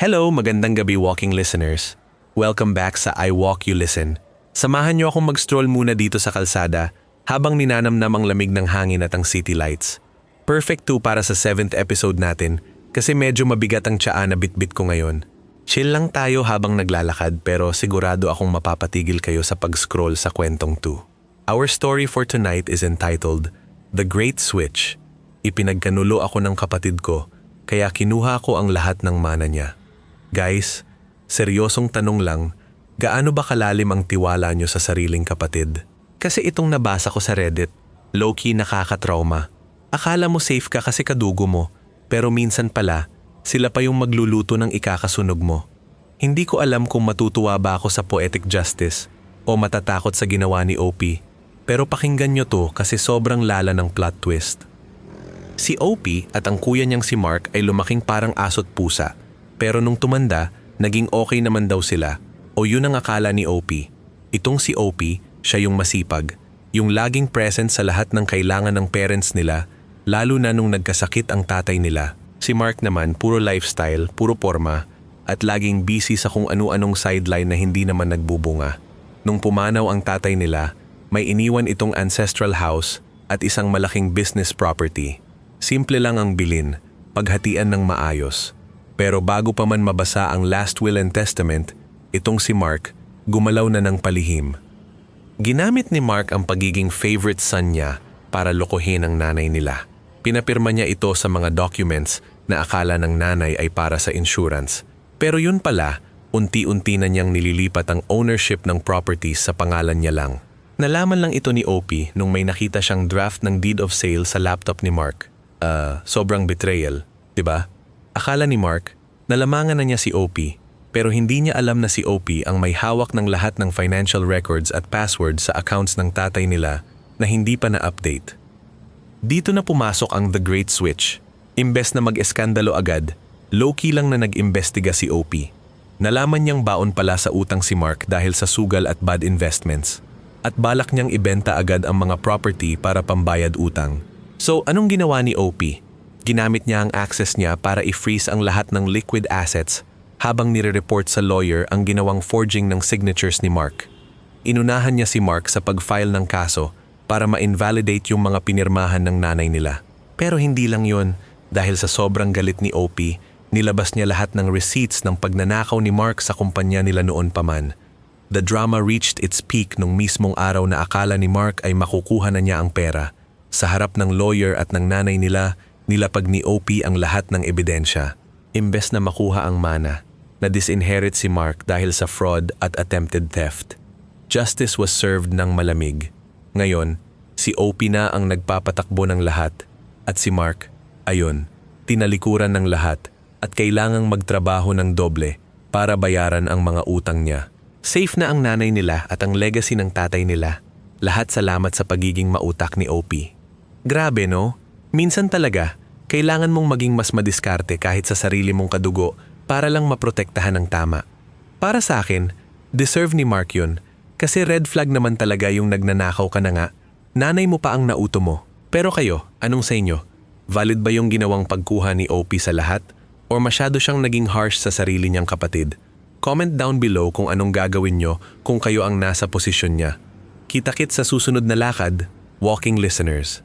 Hello, magandang gabi walking listeners. Welcome back sa I Walk You Listen. Samahan niyo akong mag-stroll muna dito sa kalsada habang ninanamnam ang lamig ng hangin at ang city lights. Perfect to para sa 7th episode natin kasi medyo mabigat ang tiyaan na bitbit ko ngayon. Chill lang tayo habang naglalakad pero sigurado akong mapapatigil kayo sa pag-scroll sa kwentong 2. Our story for tonight is entitled The Great Switch. Ipinagkanulo ako ng kapatid ko kaya kinuha ko ang lahat ng mana niya. Guys, seryosong tanong lang, gaano ba kalalim ang tiwala nyo sa sariling kapatid? Kasi itong nabasa ko sa Reddit, low-key nakakatrauma. Akala mo safe ka kasi kadugo mo, pero minsan pala, sila pa yung magluluto ng ikakasunog mo. Hindi ko alam kung matutuwa ba ako sa poetic justice o matatakot sa ginawa ni OP, pero pakinggan nyo to kasi sobrang lala ng plot twist. Si OP at ang kuya niyang si Mark ay lumaking parang aso't pusa, pero nung tumanda, naging okay naman daw sila, o yun ang akala ni OP. Itong si OP, siya yung masipag, yung laging present sa lahat ng kailangan ng parents nila, lalo na nung nagkasakit ang tatay nila. Si Mark naman, puro lifestyle, puro forma, at laging busy sa kung ano-anong sideline na hindi naman nagbubunga. Nung pumanaw ang tatay nila, may iniwan itong ancestral house at isang malaking business property. Simple lang ang bilin, paghatian ng maayos. Pero bago pa man mabasa ang last will and testament, itong si Mark, gumalaw na ng palihim. Ginamit ni Mark ang pagiging favorite son niya para lokohin ang nanay nila. Pinapirma niya ito sa mga documents na akala ng nanay ay para sa insurance. Pero yun pala, unti-unti na niyang nililipat ang ownership ng properties sa pangalan niya lang. Nalaman lang ito ni OP nung may nakita siyang draft ng deed of sale sa laptop ni Mark. Sobrang betrayal, 'di ba? Akala ni Mark, nalamangan na niya si OP, pero hindi niya alam na si OP ang may hawak ng lahat ng financial records at passwords sa accounts ng tatay nila na hindi pa na-update. Dito na pumasok ang The Great Switch. Imbes na mag-eskandalo agad, low-key lang na nag-imbestiga si OP. Nalaman niyang baon pala sa utang si Mark dahil sa sugal at bad investments. At balak niyang ibenta agad ang mga property para pambayad utang. So anong ginawa ni OP? Ginamit niya ang access niya para i-freeze ang lahat ng liquid assets habang nire-report sa lawyer ang ginawang forging ng signatures ni Mark. Inunahan niya si Mark sa pag-file ng kaso para ma-invalidate yung mga pinirmahan ng nanay nila. Pero hindi lang yon, dahil sa sobrang galit ni OP, nilabas niya lahat ng receipts ng pagnanakaw ni Mark sa kumpanya nila noon pa man. The drama reached its peak nung mismong araw na akala ni Mark ay makukuha na niya ang pera. Sa harap ng lawyer at ng nanay nila, nilapag ni OP ang lahat ng ebidensya. Imbes na makuha ang mana, na-disinherit si Mark dahil sa fraud at attempted theft. Justice was served ng malamig. Ngayon, si OP na ang nagpapatakbo ng lahat at si Mark, ayun, tinalikuran ng lahat at kailangang magtrabaho ng doble para bayaran ang mga utang niya. Safe na ang nanay nila at ang legacy ng tatay nila. Lahat salamat sa pagiging mautak ni OP. Grabe no? Minsan talaga, kailangan mong maging mas madiskarte kahit sa sarili mong kadugo para lang maprotektahan ng tama. Para sa akin, deserve ni Mark yun. Kasi red flag naman talaga yung nagnanakaw ka na nga. Nanay mo pa ang nauto mo. Pero kayo, anong sa inyo? Valid ba yung ginawang pagkuha ni OP sa lahat? O masyado siyang naging harsh sa sarili niyang kapatid? Comment down below kung anong gagawin nyo kung kayo ang nasa posisyon niya. Kita-kits sa susunod na lakad, walking listeners.